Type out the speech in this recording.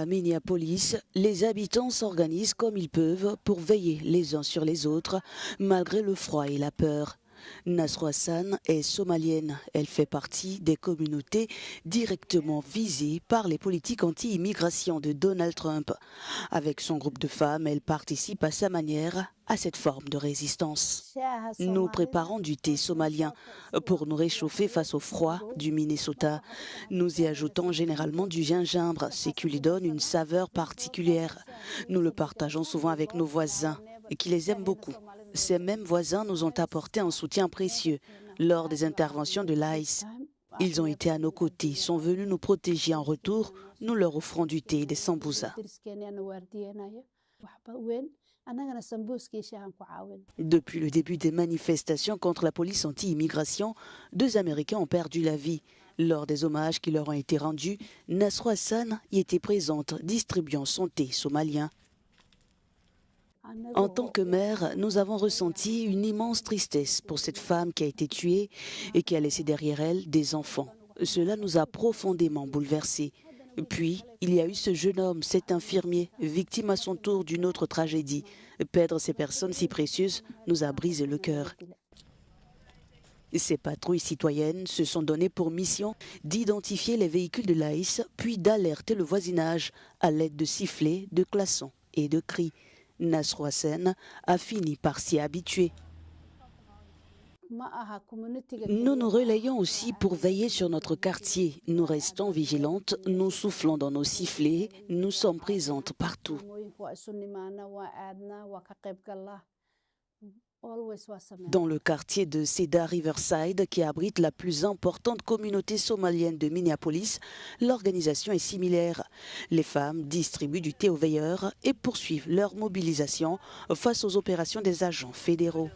À Minneapolis, les habitants s'organisent comme ils peuvent pour veiller les uns sur les autres, malgré le froid et la peur. Nasro Hassan est somalienne. Elle fait partie des communautés directement visées par les politiques anti-immigration de Donald Trump. Avec son groupe de femmes, elle participe à sa manière à cette forme de résistance. Nous préparons du thé somalien pour nous réchauffer face au froid du Minnesota. Nous y ajoutons généralement du gingembre, ce qui lui donne une saveur particulière. Nous le partageons souvent avec nos voisins, qui les aiment beaucoup. Ces mêmes voisins nous ont apporté un soutien précieux lors des interventions de l'ICE. Ils ont été à nos côtés, sont venus nous protéger en retour. Nous leur offrons du thé et des sambousas. Depuis le début des manifestations contre la police anti-immigration, 2 Américains ont perdu la vie. Lors des hommages qui leur ont été rendus, Nasro Hassan y était présente, distribuant son thé somalien. En tant que mère, nous avons ressenti une immense tristesse pour cette femme qui a été tuée et qui a laissé derrière elle des enfants. Cela nous a profondément bouleversés. Puis, il y a eu ce jeune homme, cet infirmier, victime à son tour d'une autre tragédie. Perdre ces personnes si précieuses nous a brisé le cœur. Ces patrouilles citoyennes se sont données pour mission d'identifier les véhicules de l'ICE, puis d'alerter le voisinage à l'aide de sifflets, de klaxons et de cris. Nasro Hassan a fini par s'y habituer. Nous nous relayons aussi pour veiller sur notre quartier. Nous restons vigilantes, nous soufflons dans nos sifflets, nous sommes présentes partout. Dans le quartier de Cedar Riverside, qui abrite la plus importante communauté somalienne de Minneapolis, l'organisation est similaire. Les femmes distribuent du thé aux veilleurs et poursuivent leur mobilisation face aux opérations des agents fédéraux.